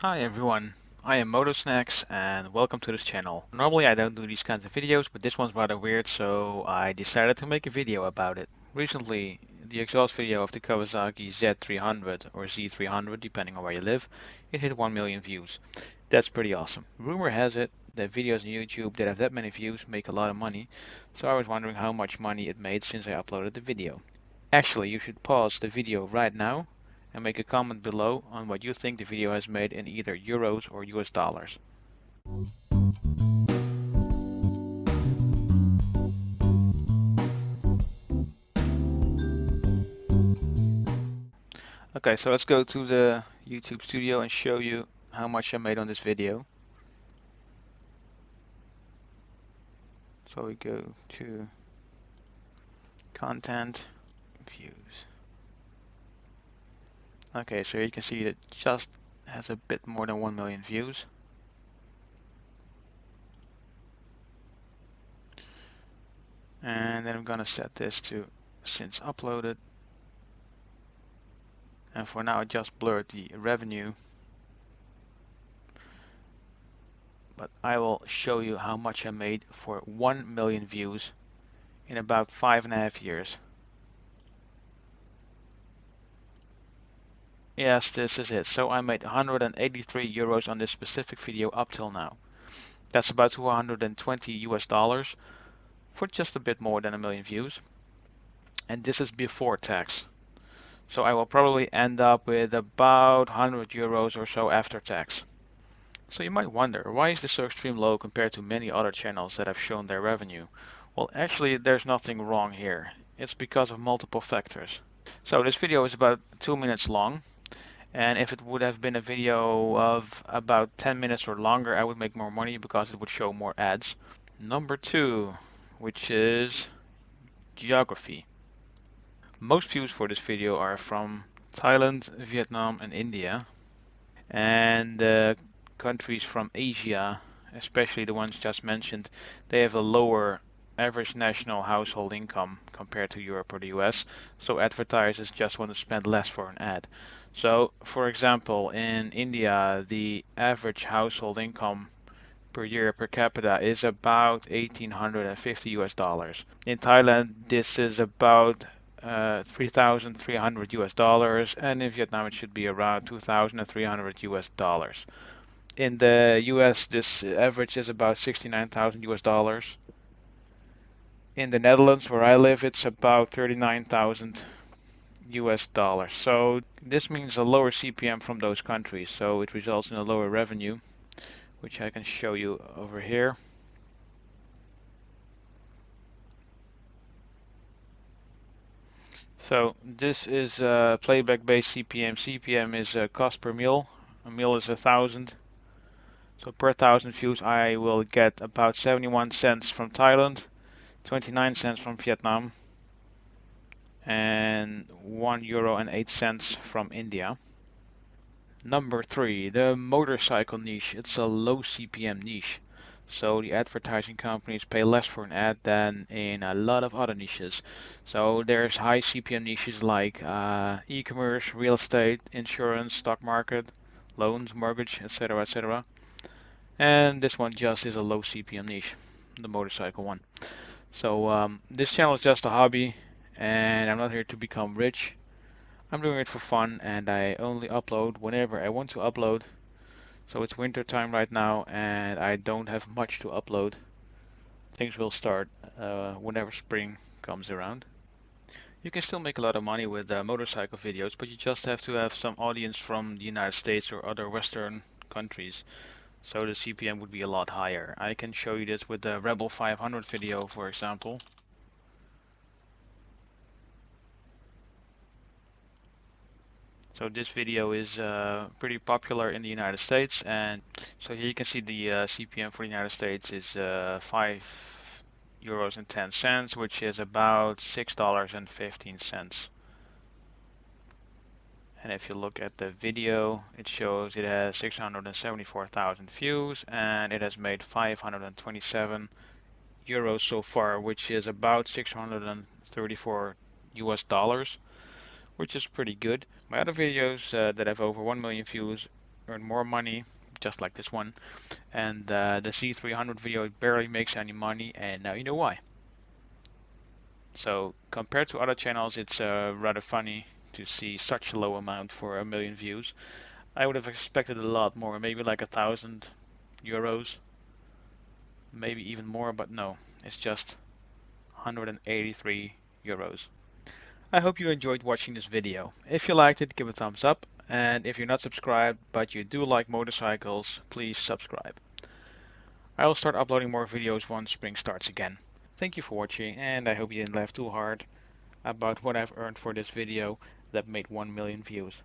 Hi everyone, I am MotoSnacks and welcome to this channel. Normally I don't do these kinds of videos, but this one's rather weird, so I decided to make a video about it. Recently, the exhaust video of the Kawasaki Z300 or Z300, depending on where you live, it hit 1 million views. That's pretty awesome. Rumor has it that videos on YouTube that have that many views make a lot of money, so I was wondering how much money it made since I uploaded the video. Actually, you should pause the video right now and make a comment below on what you think the video has made in either euros or US dollars. Okay, so let's go to the YouTube studio and show you how much I made on this video. So we go to content, views. Okay, so you can see it just has a bit more than 1 million views. And then I'm gonna set this to since uploaded. And for now I just blurred the revenue. But I will show you how much I made for 1 million views in about 5.5 years. Yes, this is it. So I made 183 euros on this specific video up till now. That's about 220 US dollars for just a bit more than 1 million views. And this is before tax. So I will probably end up with about 100 euros or so after tax. So you might wonder, why is this so extreme low compared to many other channels that have shown their revenue? Well, actually, there's nothing wrong here. It's because of multiple factors. So this video is about 2 minutes long, and if it would have been a video of about 10 minutes or longer, I would make more money because it would show more ads. Number 2, which is geography. Most views for this video are from Thailand, Vietnam, and India. And countries from Asia, especially the ones just mentioned, they have a lower average national household income compared to Europe or the US, so advertisers just want to spend less for an ad. So, for example, in India, the average household income per year per capita is about 1,850 US dollars. In Thailand, this is about 3,300 US dollars, and in Vietnam, it should be around 2,300 US dollars. In the US, this average is about 69,000 US dollars. In the Netherlands, where I live, it's about 39,000 US dollars. So this means a lower CPM from those countries. So it results in a lower revenue, which I can show you over here. So this is playback-based CPM. CPM is cost per mil. A mil is 1,000. So per 1,000 views, I will get about 71 cents from Thailand, 29 cents from Vietnam, and €1.08 from India. Number 3, the motorcycle niche. It's a low CPM niche. So the advertising companies pay less for an ad than in a lot of other niches. So there's high CPM niches like e-commerce, real estate, insurance, stock market, loans, mortgage, etc., etc. And this one just is a low CPM niche, the motorcycle one. So this channel is just a hobby, and I'm not here to become rich. I'm doing it for fun, and I only upload whenever I want to upload. So it's winter time right now, and I don't have much to upload. Things will start whenever spring comes around. You can still make a lot of money with motorcycle videos, but you just have to have some audience from the United States or other Western countries. So the CPM would be a lot higher. I can show you this with the Rebel 500 video, for example. So this video is pretty popular in the United States, and so here you can see the CPM for the United States is €5.10, which is about $6.15. And if you look at the video, it shows it has 674,000 views, and it has made 527 euros so far, which is about 634 US dollars, which is pretty good. My other videos that have over 1 million views earn more money, just like this one. And the Z300 video barely makes any money, and now you know why. So compared to other channels, it's rather funny to see such a low amount for 1 million views. I would have expected a lot more, maybe like 1,000 euros, maybe even more, but no, it's just 183 euros. I hope you enjoyed watching this video. If you liked it, give a thumbs up, and if you're not subscribed but you do like motorcycles, please subscribe. I will start uploading more videos once spring starts again. Thank you for watching, and I hope you didn't laugh too hard about what I've earned for this video that made 1 million views.